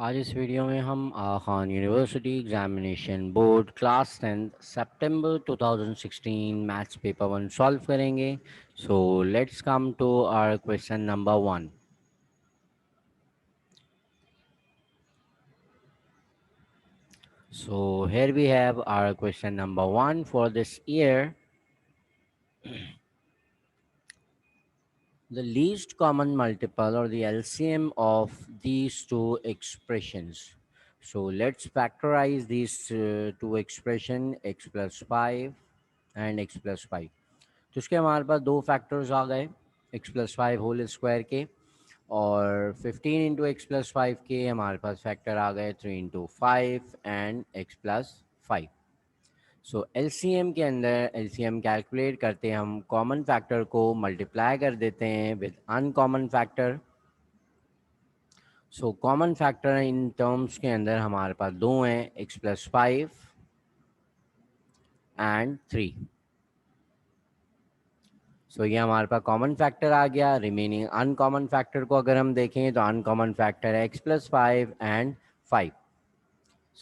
आज इस वीडियो में हम Khan university examination board class 10th सितंबर 2016 मैथ्स पेपर 1 सॉल्व करेंगे। So let's come to our question number 1। So here we have our question number 1 for this year. The least common multiple or the LCM of these two expressions. So let's factorize these two expression x plus 5 and x plus 5. तो उसके हमारे पास दो factors आ गए X plus five whole square के, और 15 into x plus five के हमारे पास फैक्टर आ गए 3 into five and X plus five. So LCM के अंदर एलसीएम कैलकुलेट करते हैं, हम कॉमन फैक्टर को मल्टीप्लाई कर देते हैं with uncommon factor. So common factor in terms के अंदर हमारे पास दो हैं, X plus five and three. So ये हमारे पास कॉमन फैक्टर आ गया। रिमेनिंग अनकॉमन फैक्टर को अगर हम देखें तो अनकॉमन फैक्टर है X plus five and five.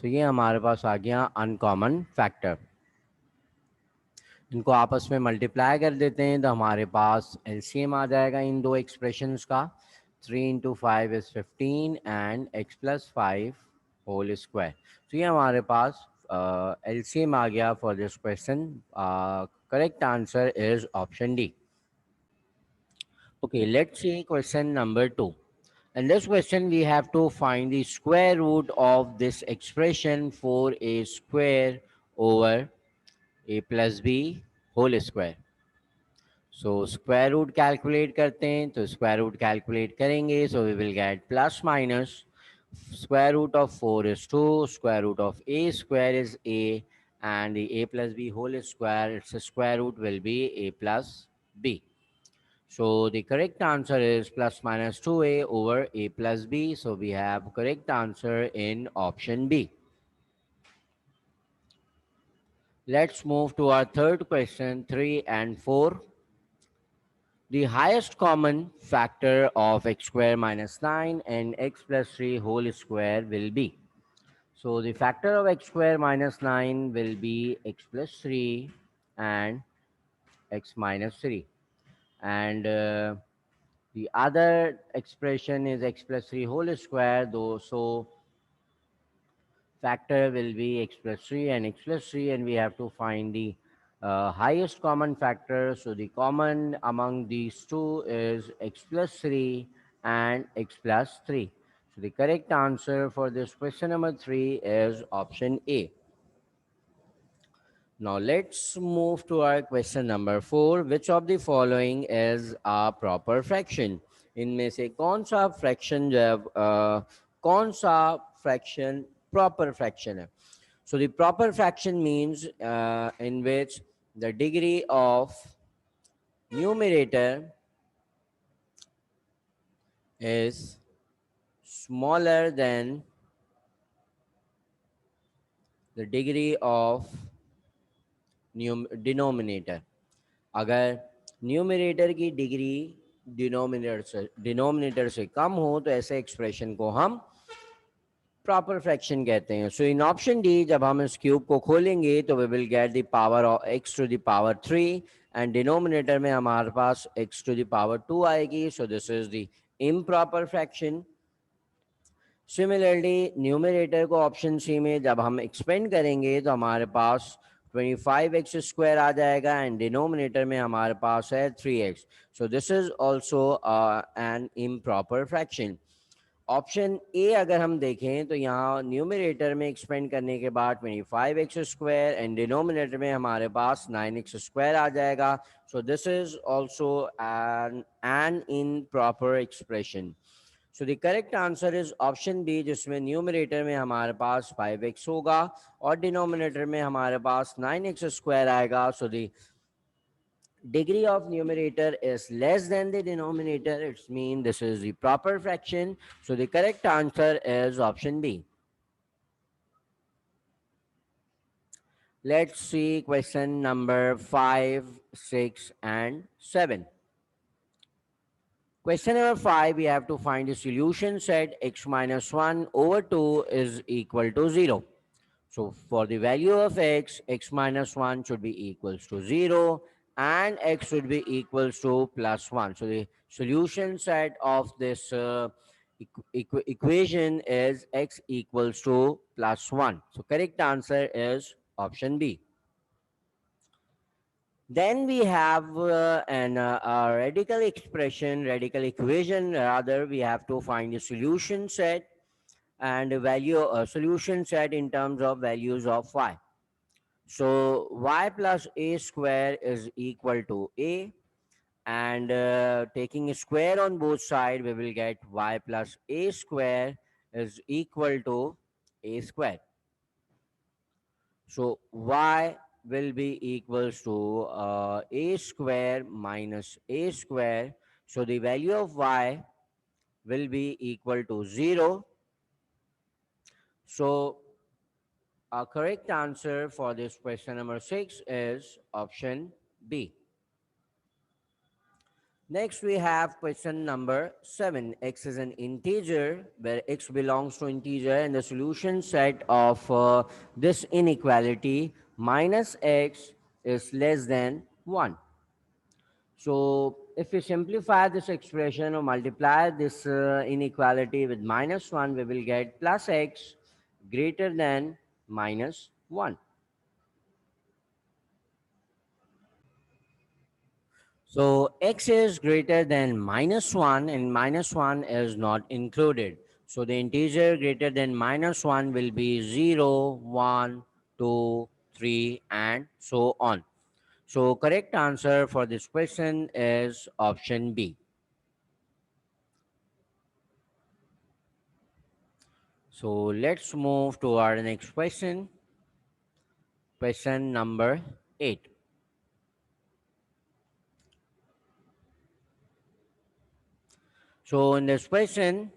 So ये हमारे पास आ गया अनकॉमन फैक्टर। इनको आपस में मल्टीप्लाई कर देते हैं तो हमारे पास एलसीएम आ जाएगा इन दो एक्सप्रेशंस का। 3 into five is 15 and X plus five whole square. तो ये हमारे पास एलसीएम आ गया for this question. Correct answer is option D. Okay, let's see question number 2. In this question, we have to find the square root of this expression for a square over a plus b whole square. So, square root calculate करते हैं तो square root calculate करेंगे, so we will get plus minus square root of 4 is 2, square root of a square is a, and the a plus b whole square, its square root will be a plus b. So the correct answer is plus minus 2a over a plus b. So we have correct answer in option B. Let's move to our third question, 3 and 4. The highest common factor of x square minus 9 and x plus 3 whole square will be. So the factor of x square minus 9 will be x plus 3 and x minus 3. And the other expression is x plus 3 whole square, though, so factor will be x plus 3 and x plus 3, and we have to find the highest common factor. So the common among these two is x plus 3 and x plus 3. So the correct answer for this question number 3 is option A. Now let's move to our question number 4. Which of the following is a proper fraction? इनमें से कौन सा fraction जो है कौन सा fraction proper fraction है? So the proper fraction means in which the degree of numerator is smaller than the degree of denominator. अगर न्यूमरेटर की डिग्री डिनोमिनेटर से कम हो तो ऐसे एक्सप्रेशन को हम प्रॉपर फ्रैक्शन कहते हैं। सो इन ऑप्शन डी जब हम इस क्यूब को खोलेंगे तो we will get the power of X to the power 3 and denominator में हमारे पास एक्स टू द पावर 2 आएगी। So this is the improper fraction. Similarly numerator को ऑप्शन सी में जब हम एक्सपेंड करेंगे तो हमारे पास 25x स्क्वायर आ जाएगा एंड डिनोमिनेटर में हमारे पास है 3x। So this is also an improper fraction. Option A अगर हम देखें तो यहाँ न्यूमरेटर में एक्सपेंड करने के बाद 25x स्क्वायर एंड डिनोमिनेटर में हमारे पास 9x स्क्वायर आ जाएगा। So this is also an improper expression. So the correct answer is option B, जिसमें न्यूमरेटर में हमारे पास 5x होगा और डिनोमिनेटर में हमारे पास 9x स्क्वायर आएगा। So the degree of numerator is less than the denominator. It means this is the proper fraction. So the correct answer is option B. Let's see question number 5, 6 and 7. Question number 5, we have to find the solution set x minus 1 over 2 is equal to 0. So for the value of x, x minus 1 should be equals to 0 and x should be equals to plus 1. So the solution set of this equation is x equals to plus 1. So correct answer is option B. Then we have a radical expression, radical equation rather. We have to find the solution set and a value solution set in terms of values of y. So y plus a square is equal to a, and taking a square on both sides, we will get y plus a square is equal to a square. So y will be equals to a square minus a square. So the value of y will be equal to 0. So our correct answer for this question number 6 is option B. Next, we have question number 7. X is an integer where x belongs to integer, and the solution set of this inequality minus x is less than 1. So, if we simplify this expression or multiply this inequality with minus 1, we will get plus x greater than minus 1. So x is greater than minus 1 and minus 1 is not included. So the integer greater than minus 1 will be 0, 1, 2, 3, and so on. So correct answer for this question is option B. So let's move to our next question. Question number 8. So in this question,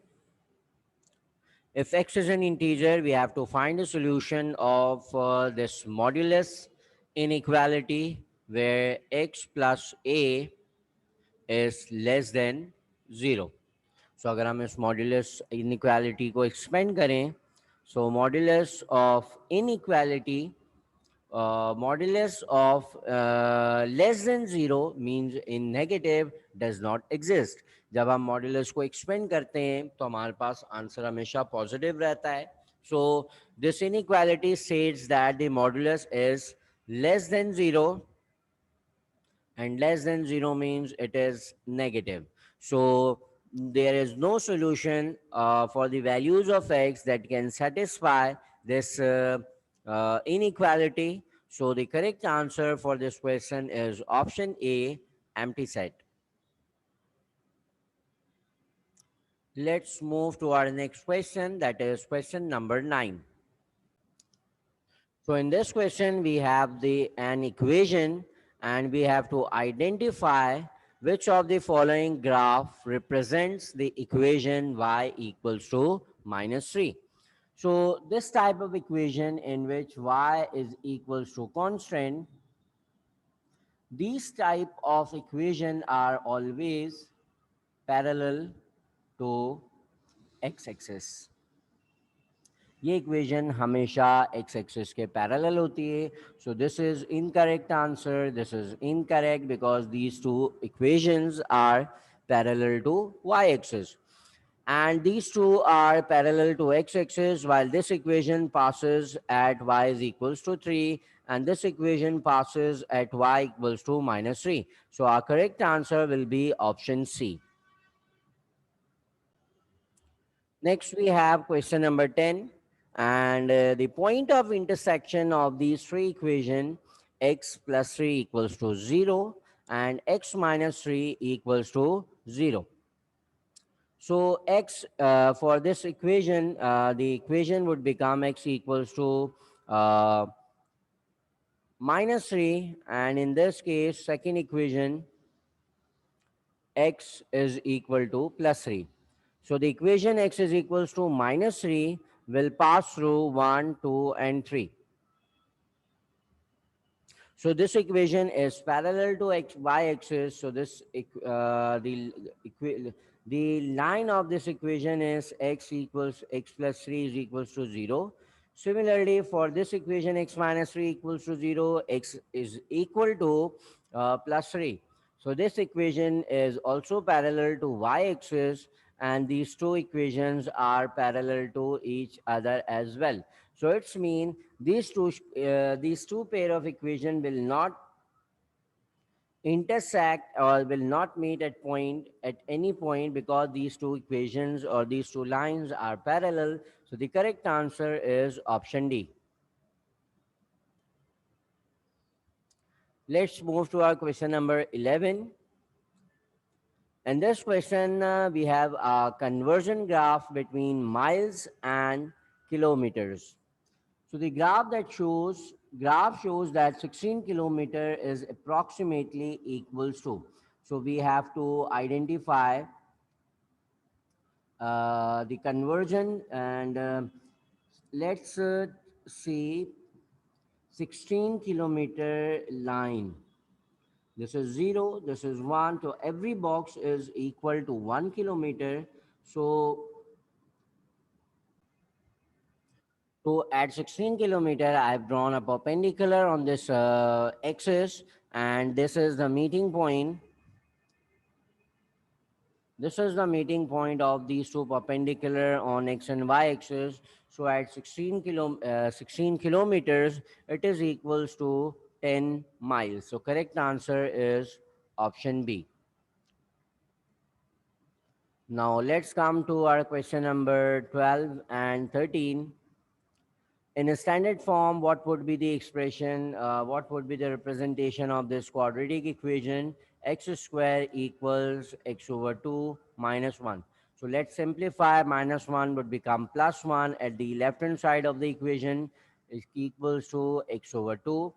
if x is an integer, we have to find a solution of this modulus inequality where x plus a is less than 0. So अगर हम इस modulus inequality को expand करें, so modulus of inequality, modulus of less than 0 means in negative does not exist. जब हम modulus को expand करते हैं तो हमारे पास आंसर हमेशा पॉजिटिव रहता है. So this inequality states that the modulus is less than 0, and less than 0 means it is negative. So there is no solution for the values of x that can satisfy this inequality. So the correct answer for this question is option A, empty set. Let's move to our next question, that is question number 9. So in this question, we have an equation and we have to identify which of the following graph represents the equation y equals to minus 3. So this type of equation in which y is equals to constant, these type of equation are always parallel to x-axis. ये equation हमेशा x axis के parallel होती है. So this is incorrect answer. This is incorrect because these two equations are parallel to y-axis, and these two are parallel to x-axis, while this equation passes at y is equals to 3 and this equation passes at y equals to minus 3. So our correct answer will be option C. Next, we have question number 10. And the point of intersection of these three equations, x plus 3 equals to 0 and x minus 3 equals to 0. So x for this equation, the equation would become x equals to uh, minus 3, and in this case, second equation, x is equal to plus 3. So the equation x is equals to minus 3 will pass through 1, 2, and 3. So this equation is parallel to y-axis. So the line of this equation is x equals x plus 3 is equals to 0. Similarly, for this equation, x minus 3 equals to 0, x is equal to plus 3. So this equation is also parallel to y-axis, and these two equations are parallel to each other as well. So it's mean these two pair of equation will not intersect or will not meet at any point, because these two equations or these two lines are parallel. So the correct answer is option D. Let's move to our question number 11. In this question, we have a conversion graph between miles and kilometers. So the graph shows that 16 kilometer is approximately equals to. So we have to identify the conversion, and let's see 16 kilometer line. This is 0, this is 1. So every box is equal to 1 kilometer. So at 16 kilometer, I've drawn a perpendicular on this axis, and this is the meeting point. This is the meeting point of these two perpendicular on x and y axis. So at 16 kilometers, it is equals to 10 miles. So correct answer is option B. Now let's come to our question number 12 and 13. In a standard form, what would be the expression, what would be the representation of this quadratic equation? X square equals x over 2 minus 1. So let's simplify. Minus 1 would become plus 1 at the left hand side of the equation, is equals to x over 2.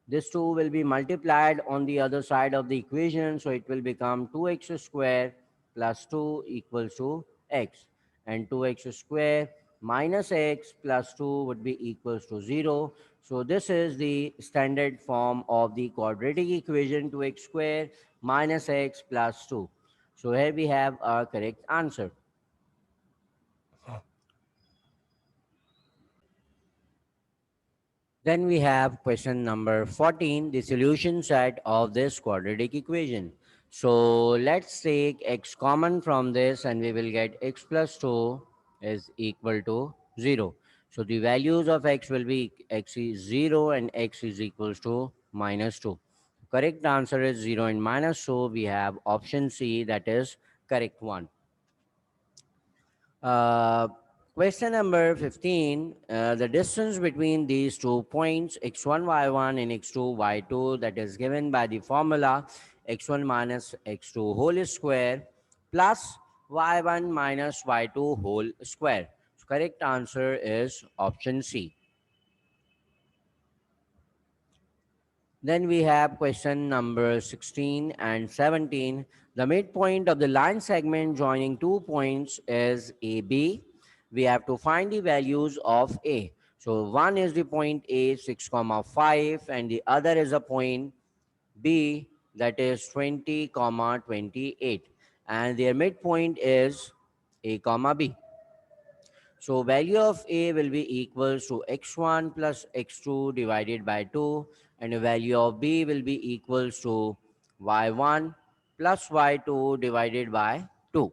This 2 will be multiplied on the other side of the equation, so it will become 2x square plus 2 equals to x. And 2x square minus x plus 2 would be equals to 0. So this is the standard form of the quadratic equation, 2x square minus x plus 2. So here we have our correct answer. Then we have question number 14, the solution set of this quadratic equation. So let's take x common from this, and we will get x plus 2 is equal to 0. So the values of x will be x is 0 and x is equals to minus 2. Correct answer is 0 and minus 2. We have option C, that is correct one. Uh, Question number 15. The distance between these 2 points, x1, y1 and x2, y2, that is given by the formula x1 minus x2 whole square plus y1 minus y2 whole square. So correct answer is option C. Then we have question number 16 and 17. The midpoint of the line segment joining 2 points is AB. We have to find the values of A. So one is the point A, 6 comma 5, and the other is a point B, that is 20 comma 28. And their midpoint is A comma B. So value of A will be equals to x1 plus x2 divided by 2, and the value of B will be equals to y1 plus y2 divided by 2.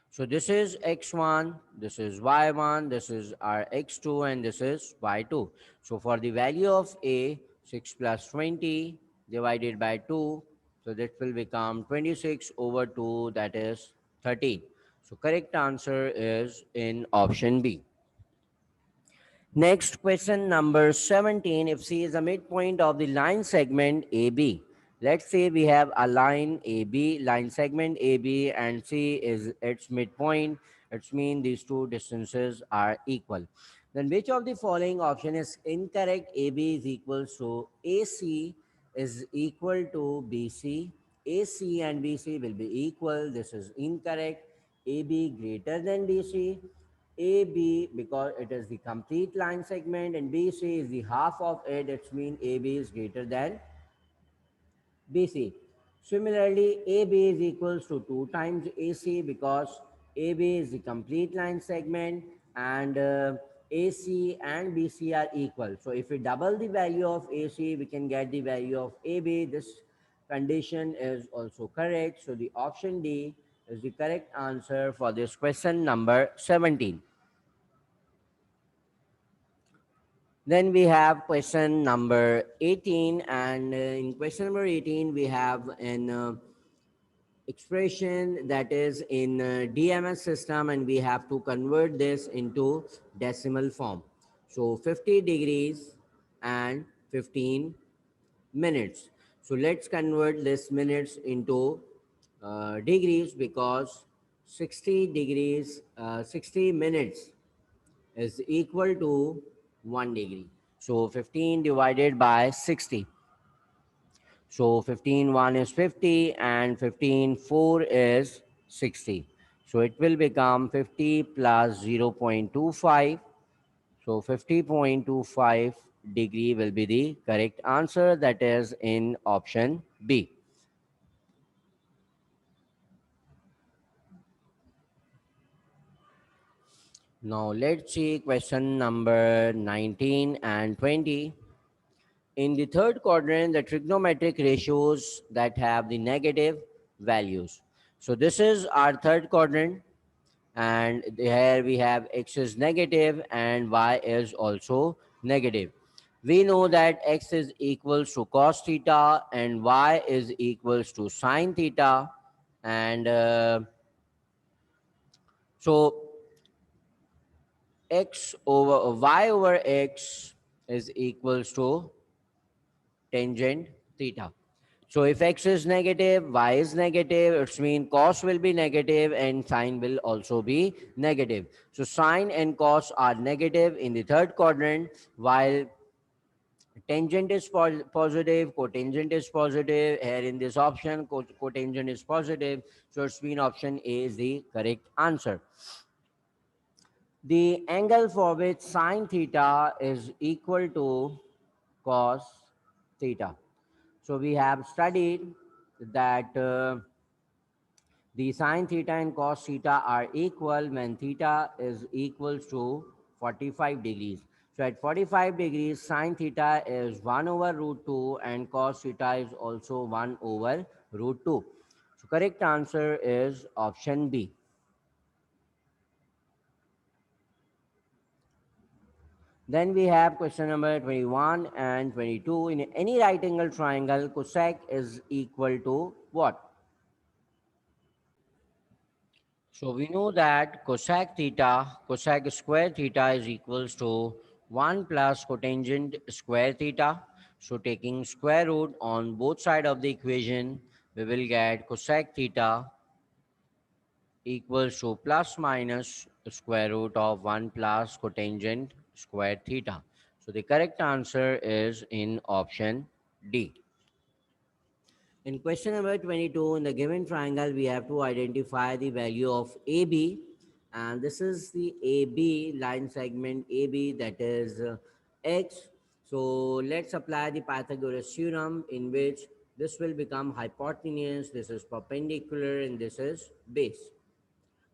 So this is x1, this is y1, this is our x2, and this is y2. So for the value of A, 6 plus 20 divided by 2, so that will become 26 over 2, that is 13. So correct answer is in option B. Next, question number 17. If C is the midpoint of the line segment AB, let's say we have a line AB, line segment AB, and C is its midpoint. It means these two distances are equal. Then which of the following option is incorrect? AB is equal to AC is equal to BC. AC and BC will be equal. This is incorrect. AB greater than BC. AB because it is the complete line segment, and BC is the half of it. It means AB is greater than BC. Similarly, AB is equals to 2 times AC because AB is the complete line segment, and AC and BC are equal. So if we double the value of AC, we can get the value of AB. This condition is also correct. So the option D is the correct answer for this question number 17. Then we have question number 18, and in question number 18, we have an expression that is in DMS system, and we have to convert this into decimal form. So 50 degrees and 15 minutes. So let's convert this minutes into degrees, because 60 degrees, 60 minutes is equal to 1 degree. So 15 divided by 60. So 15 1 is 50 and 15 4 is 60. So it will become 50 plus 0.25. So 50.25 degree will be the correct answer, that is in option B. Now let's see question number 19 and 20. In the third quadrant, the trigonometric ratios that have the negative values. So this is our third quadrant, and here we have x is negative and y is also negative. We know that x is equals to cos theta and y is equals to sine theta, and so x over y over x is equals to tangent theta. So if x is negative, y is negative, it means cos will be negative and sine will also be negative. So sine and cos are negative in the third quadrant, while tangent is positive, cotangent is positive. Here in this option, cotangent is positive. So it's mean option A is the correct answer. The angle for which sine theta is equal to cos theta. So we have studied that the sine theta and cos theta are equal when theta is equals to 45 degrees. So at 45 degrees, sine theta is 1 over root 2 and cos theta is also 1 over root 2. So correct answer is option B. Then we have question number 21 and 22. In any right angle triangle, cosec is equal to what? So we know that cosec square theta is equals to 1 plus cotangent square theta. So taking square root on both sides of the equation, we will get cosec theta equals to plus minus square root of 1 plus cotangent square theta. So the correct answer is in option D. In question number 22, in the given triangle, we have to identify the value of AB. And this is the AB line segment AB, that is X. So let's apply the Pythagoras theorem, in which this will become hypotenuse, this is perpendicular, and this is base.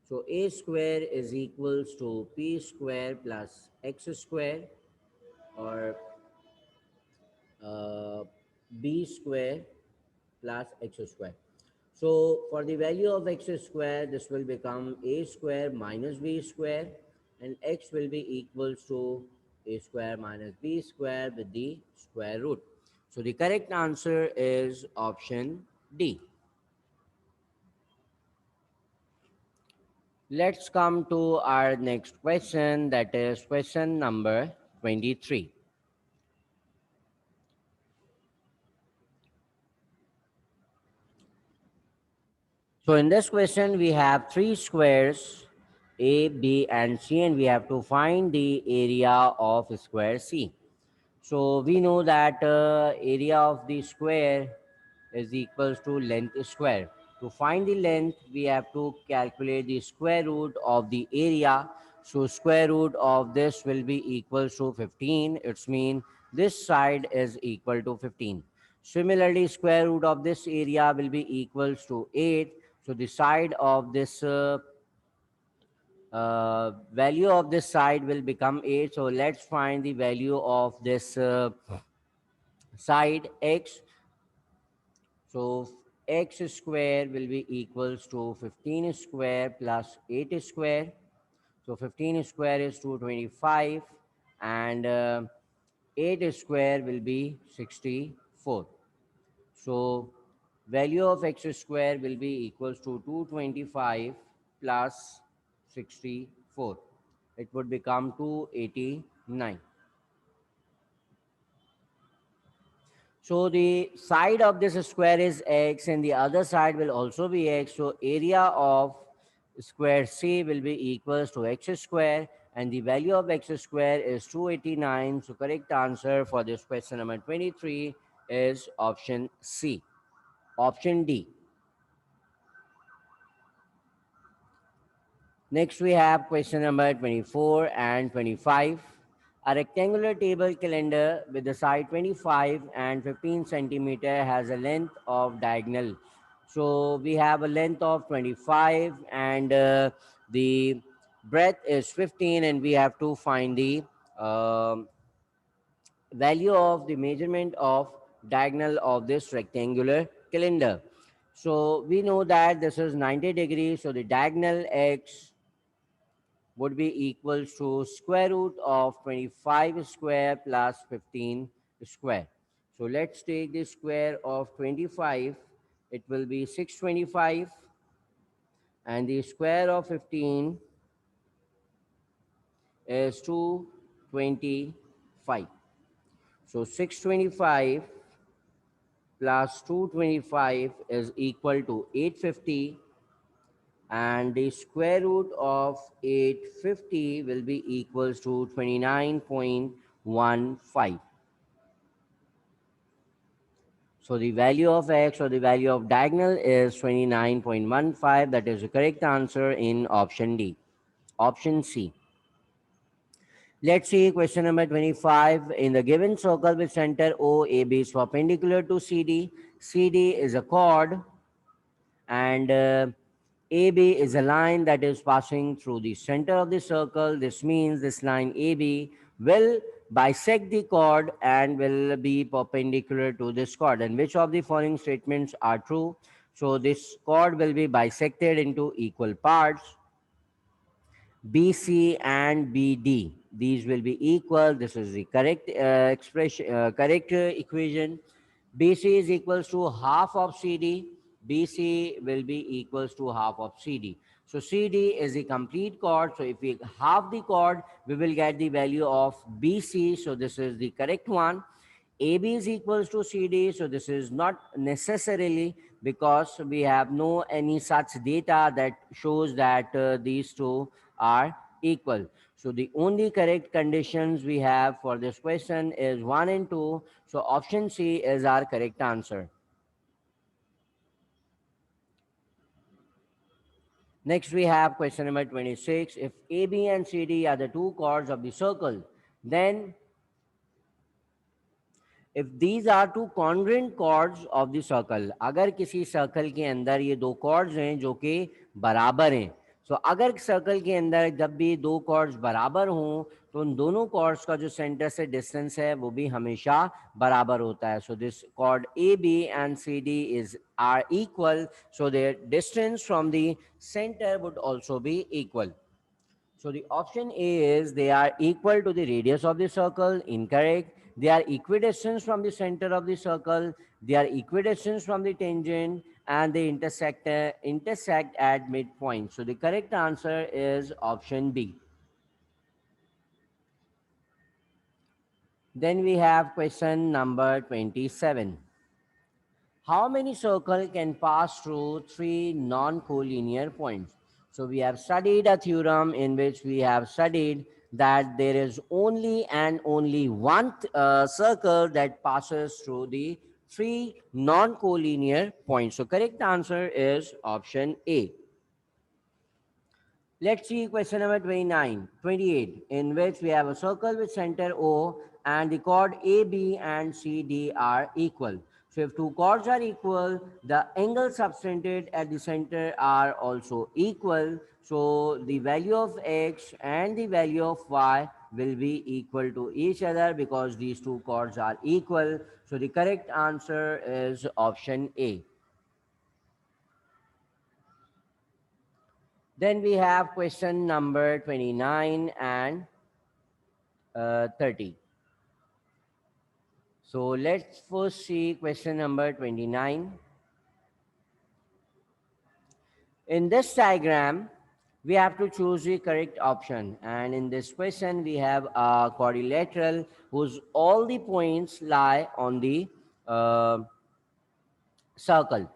So A square is equals to P square plus X square, or uh, B square plus X square. So for the value of x square, this will become a square minus b square, and x will be equals to a square minus b square with the square root. So the correct answer is option D. Let's come to our next question, that is question number 23. So in this question, we have three squares, A, B, and C, and we have to find the area of square C. So we know that area of the square is equals to length square. To find the length, we have to calculate the square root of the area. So square root of this will be equals to 15. It's mean this side is equal to 15. Similarly, square root of this area will be equals to 8. So the side of this value of this side will become 8. So let's find the value of this side x. So x square will be equals to 15 square plus 8 square. So 15 square is 225 and 8 square will be 64. So value of x square will be equals to 225 plus 64. It would become 289. So the side of this square is x and the other side will also be x. So area of square C will be equals to x square and the value of x square is 289. So correct answer for this question number 23 is option C. Option D. Next, we have question number 24 and 25. A rectangular table calendar with the side 25 and 15 centimeter has a length of diagonal. So we have a length of 25 and the breadth is 15 and we have to find the um, value of the measurement of diagonal of this rectangular cylinder. So we know that this is 90 degrees. So the diagonal x would be equals to square root of 25 square plus 15 square. So let's take the square of 25. It will be 625 and the square of 15 is 225. So 625 plus 225 is equal to 850 and the square root of 850 will be equals to 29.15. So the value of x or the value of diagonal is 29.15. That is the correct answer in option D. Option C. Let's see question number 25. In the given circle with center OAB is perpendicular to CD. CD is a chord and AB is a line that is passing through the center of the circle. This means this line AB will bisect the chord and will be perpendicular to this chord. And which of the following statements are true? So this chord will be bisected into equal parts. BC and BD. These will be equal. This is the correct equation. BC is equals to half of CD. BC will be equals to half of CD. So CD is the complete chord. So if we halve the chord, we will get the value of BC. So this is the correct one. AB is equals to CD. So this is not necessarily because we have no any such data that shows that these two are equal. So the only correct conditions we have for this question is 1 and 2. So option C is our correct answer. Next we have question number 26. If AB and CD are the two chords of the circle, then if these are two congruent chords of the circle, अगर किसी circle के अंदर ये दो chords हैं जो कि बराबर हैं, so अगर सर्कल के अंदर जब भी दो chords बराबर हों तो उन दोनों chords का जो सेंटर से डिस्टेंस है वो भी हमेशा बराबर होता है. So this chord AB and CD are equal, so their distance from the center would also be equal. So the option A is they are equal to the radius of the circle. Incorrect. They are equidistant from the center of the circle. They are equidistant from the tangent and they intersect at midpoint. So the correct answer is option B. Then we have question number 27. How many circles can pass through three non-collinear points? So we have studied a theorem in which we have studied that there is only and only one circle that passes through the three non-collinear points. So correct answer is option A. Let's see question number 29, 28, in which we have a circle with center O and the chord AB and CD are equal. So if two chords are equal, the angles subtended at the center are also equal. So the value of X and the value of Y will be equal to each other because these two chords are equal. So the correct answer is option A. Then we have question number 29 and 30. So let's first see question number 29. In this diagram, we have to choose the correct option. And in this question, we have a quadrilateral whose all the points lie on the uh, circle.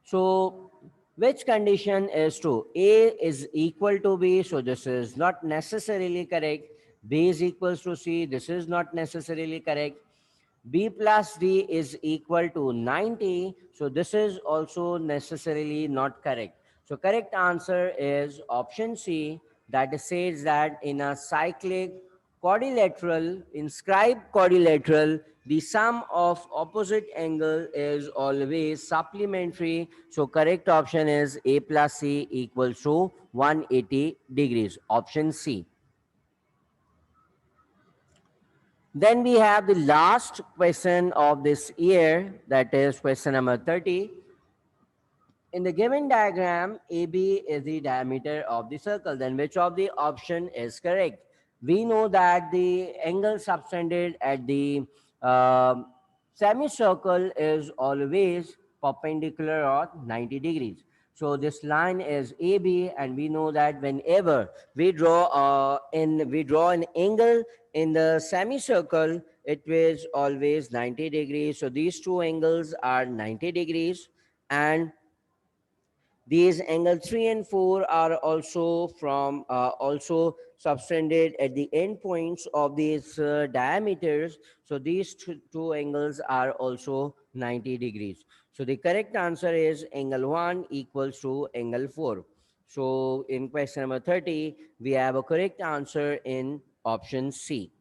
So, which condition is true? A is equal to B, so this is not necessarily correct. B is equals to C, this is not necessarily correct. B plus D is equal to 90, so this is also necessarily not correct. So correct answer is option C, that says that in a cyclic quadrilateral, inscribed quadrilateral, the sum of opposite angle is always supplementary. So correct option is A plus C equals to 180 degrees. Option C. Then we have the last question of this year, that is question number 30. In the given diagram, AB is the diameter of the circle. Then which of the option is correct? We know that the angle subtended at the semicircle is always perpendicular or 90 degrees. So this line is AB, and we know that whenever we draw an angle in the semicircle, it is always 90 degrees. So these two angles are 90 degrees, and these angle 3 and 4 are also subtended at the end points of these diameters. So these two angles are also 90 degrees. So the correct answer is angle 1 equals to angle 4. So in question number 30, we have a correct answer in option C.